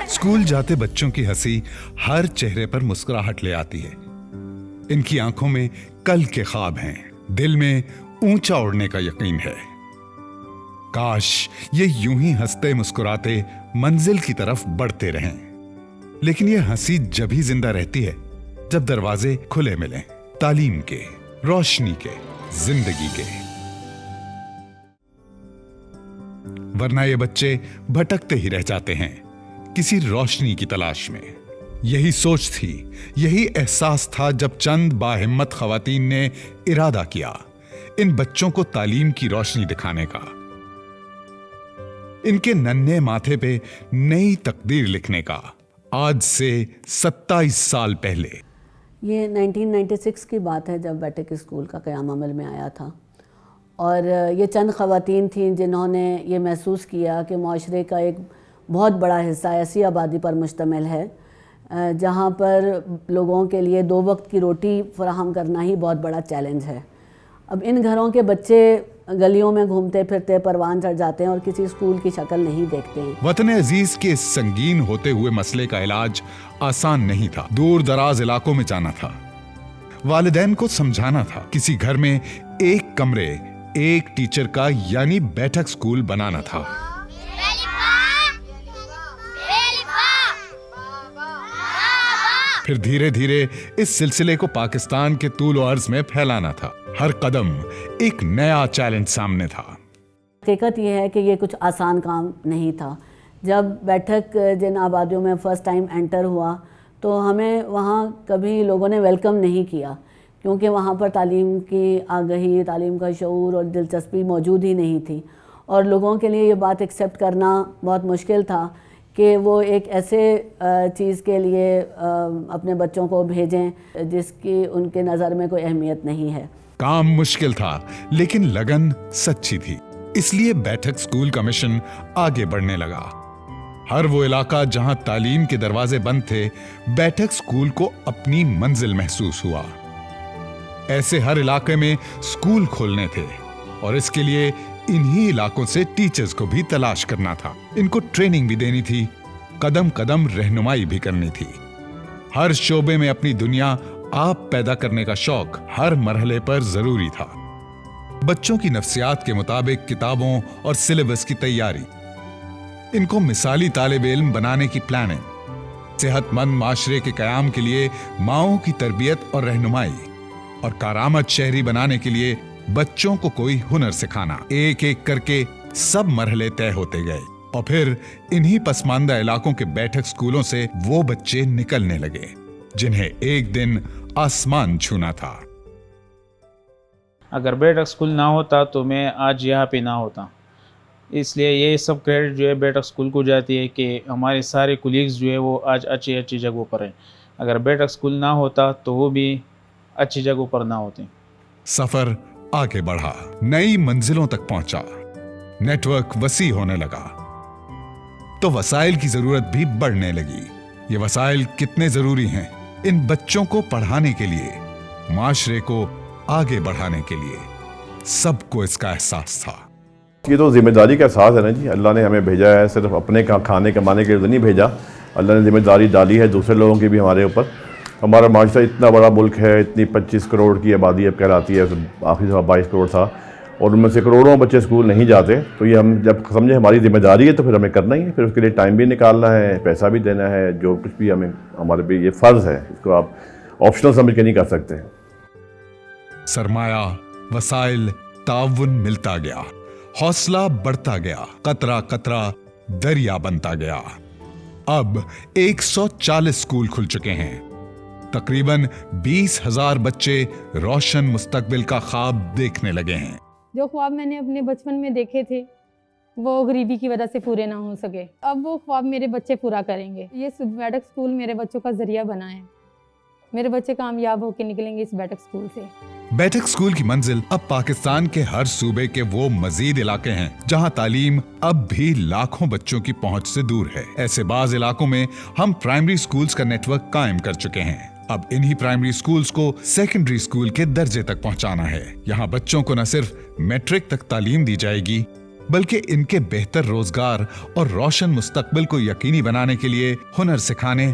School जाते बच्चों की हंसी हर चेहरे पर मुस्कुराहट ले आती है। इनकी आंखों में कल के ख्वाब हैं, दिल में ऊंचा उड़ने का यकीन है। काश ये यूं ही हंसते मुस्कुराते मंजिल की तरफ बढ़ते रहें। लेकिन ये हंसी जब ही जिंदा रहती है जब दरवाजे खुले मिलें, तालीम के, रोशनी के, जिंदगी के। वरना ये बच्चे भटकते ही रह जाते हैं किसी रोशनी की तलाश में। यही सोच थी, यही एहसास था जब चंद बाहिम्मत खवातीन ने इरादा किया इन बच्चों को तालीम की रोशनी दिखाने का, इनके नन्हे माथे पे नई तकदीर लिखने का। आज से 27 साल पहले, ये 1996 की बात है जब बैठक स्कूल का क़याम अमल में आया था। और ये चंद ख़वातीन थीं जिन्होंने ये महसूस किया कि माशरे का एक बहुत बड़ा हिस्सा ऐसी आबादी पर मुश्तमिल है जहाँ पर लोगों के लिए 2 वक्त की रोटी फराहम करना ही बहुत बड़ा चैलेंज है। अब इन घरों के बच्चे गलियों में घूमते फिरते परवान चढ़ जाते हैं और किसी स्कूल की शक्ल नहीं देखते हैं। वतन अजीज के इस संगीन होते हुए मसले का इलाज आसान नहीं था। दूर दराज इलाकों में जाना था, वालिदैन को समझाना था, किसी घर में एक कमरे, एक टीचर का यानी बैठक स्कूल बनाना था। फिर धीरे धीरे इस सिलसिले को पाकिस्तान के तूल और अर्ज में फैलाना था। हर कदम एक नया चैलेंज सामने था। हकीकत यह है कि ये कुछ आसान काम नहीं था। जब बैठक जिन आबादियों में फ़र्स्ट टाइम एंटर हुआ तो हमें वहाँ कभी लोगों ने वेलकम नहीं किया, क्योंकि वहाँ पर तालीम की आगही, तालीम का शऊर और दिलचस्पी मौजूद ही नहीं थी। और लोगों के लिए ये बात एक्सेप्ट करना बहुत मुश्किल था कि वो एक ऐसे चीज़ के लिए अपने बच्चों को भेजें जिसकी उनके नज़र में कोई अहमियत नहीं है। काम मुश्किल था लेकिन लगन सच्ची थी, इसलिए बैठक स्कूल का मिशन आगे बढ़ने लगा। हर वो इलाका जहां तालीम के दरवाजे बंद थे, बैठक स्कूल को अपनी मंजिल महसूस हुआ। ऐसे हर इलाके में स्कूल खोलने थे और इसके लिए इन्हीं इलाकों से टीचर्स को भी तलाश करना था। इनको ट्रेनिंग भी देनी थी, कदम कदम रहनुमाई भी करनी थी। हर शोबे में अपनी दुनिया आप पैदा करने का शौक हर मरहले पर जरूरी था। बच्चों की नफ्सियात के मुताबिक किताबों और सिलेबस की तैयारी, इनको मिसाली तालिब इल्म बनाने की प्लानिंग, सेहतमंद माशरे के कयाम के लिए माओं की तरबियत और रहनुमाई, और कारामद शहरी बनाने के लिए बच्चों को कोई हुनर सिखाना। एक एक करके सब मरहले तय होते गए और फिर इन्हीं पसमानदा इलाकों के बैठक स्कूलों से वो बच्चे निकलने लगे जिन्हें एक दिन आसमान छूना था। अगर बैठक स्कूल ना होता तो मैं आज यहाँ पे ना होता। इसलिए ये सब क्रेडिट जो है बैठक स्कूल को जाती है कि हमारे सारे कुलीग्स जो है वो आज अच्छी अच्छी जगहों पर हैं। अगर बैठक स्कूल ना होता तो वो भी अच्छी जगहों पर ना होते। सफर आगे बढ़ा, नई मंजिलों तक पहुंचा, नेटवर्क वसी होने लगा तो वसाइल की जरूरत भी बढ़ने लगी। ये वसाइल कितने जरूरी हैं इन बच्चों को पढ़ाने के लिए, माशरे को आगे बढ़ाने के लिए, सबको इसका एहसास था। ये तो जिम्मेदारी का एहसास है ना जी। अल्लाह ने हमें भेजा है, सिर्फ अपने खाने कमाने के लिए नहीं भेजा। अल्लाह ने जिम्मेदारी डाली है दूसरे लोगों की भी हमारे ऊपर। हमारा माशरा इतना बड़ा मुल्क है, इतनी 25 करोड़ की आबादी अब कहलाती है, आखिरी दफ़ा 22 करोड़ था, और उनमें से करोड़ों बच्चे स्कूल नहीं जाते। तो ये हम जब समझे हमारी जिम्मेदारी है तो फिर हमें करना ही है। फिर उसके लिए टाइम भी निकालना है, पैसा भी देना है, जो कुछ भी हमें हमारे पे ये फ़र्ज़ है, इसको आप ऑप्शनल समझ के नहीं कर सकते। सरमाया, वसाइल, ताउन मिलता गया, हौसला बढ़ता गया, कतरा कतरा दरिया बनता गया। अब 140 स्कूल खुल चुके हैं। तकरीबन 20,000 बच्चे रोशन मुस्तकबिल का ख्वाब देखने लगे हैं। जो ख्वाब मैंने अपने बचपन में देखे थे वो गरीबी की वजह से पूरे ना हो सके, अब वो ख्वाब मेरे बच्चे पूरा करेंगे। ये बैठक स्कूल मेरे बच्चों का जरिया बना है। मेरे बच्चे कामयाब होकर निकलेंगे इस बैठक स्कूल से। बैठक स्कूल की मंजिल अब पाकिस्तान के हर सूबे के वो मजीद इलाके हैं जहां तालीम अब भी लाखों बच्चों की पहुंच से दूर है। ऐसे बाज इलाकों में हम प्राइमरी स्कूल्स का नेटवर्क कायम कर चुके हैं। अब इन्हीं प्राइमरी स्कूल्स को सेकेंडरी स्कूल के दर्जे तक पहुंचाना है। यहाँ बच्चों को न सिर्फ मैट्रिक तक तालीम दी जाएगी बल्कि इनके बेहतर रोजगार और रोशन मुस्तकबिल को यकीनी बनाने के लिए हुनर सिखाने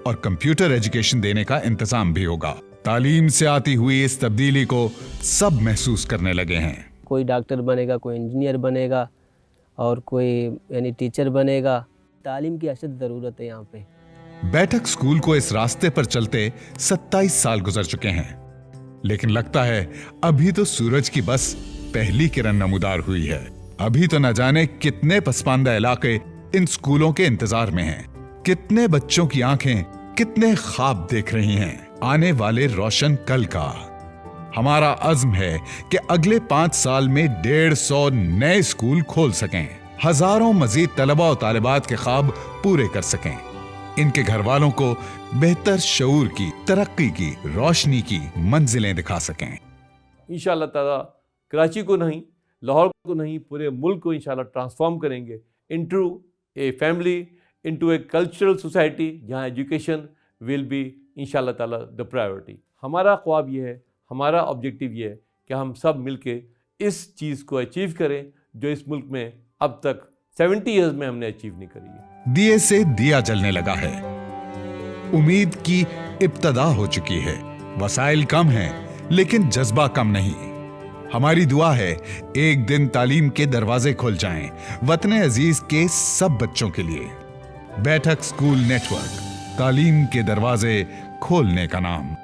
और कंप्यूटर एजुकेशन देने का इंतजाम भी होगा। तालीम से आती हुई इस तब्दीली को सब महसूस करने लगे हैं। कोई डॉक्टर बनेगा, कोई इंजीनियर बनेगा और कोई यानी टीचर बनेगा। तालीम की अशद ज़रूरत है यहाँ पे। बैठक स्कूल को इस रास्ते पर चलते 27 साल गुजर चुके हैं, लेकिन लगता है अभी तो सूरज की बस पहली किरण नमूदार हुई है। अभी तो न जाने कितने पसमानदा इलाके इन स्कूलों के इंतजार में हैं, कितने बच्चों की आंखें कितने ख्वाब देख रही हैं आने वाले रोशन कल का। हमारा अज़्म है कि अगले 5 साल में 150 नए स्कूल खोल सकें, हजारों मजीद तलबा और तालिबात के ख्वाब पूरे कर सकें, इनके घर वालों को बेहतर शऊर की, तरक्की की, रोशनी की मंजिलें दिखा सकें। इंशाअल्लाह ताला कराची को नहीं, लाहौर को नहीं, पूरे मुल्क को इंशाअल्लाह ट्रांसफॉर्म करेंगे into a family, into a cultural society जहाँ एजुकेशन विल बी इंशाअल्लाह ताला द प्रायोरिटी। हमारा ख्वाब ये है, हमारा ऑब्जेक्टिव ये है कि हम सब मिलके इस चीज़ को अचीव करें जो इस मुल्क में अब तक 70 ईयर्स में हमने अचीव नहीं करी है। दिए से दिया जलने लगा है, उम्मीद की इब्तदा हो चुकी है। वसाइल कम हैं, लेकिन जज्बा कम नहीं। हमारी दुआ है एक दिन तालीम के दरवाजे खुल जाएं वतन अजीज के सब बच्चों के लिए। बैठक स्कूल नेटवर्क, तालीम के दरवाजे खोलने का नाम।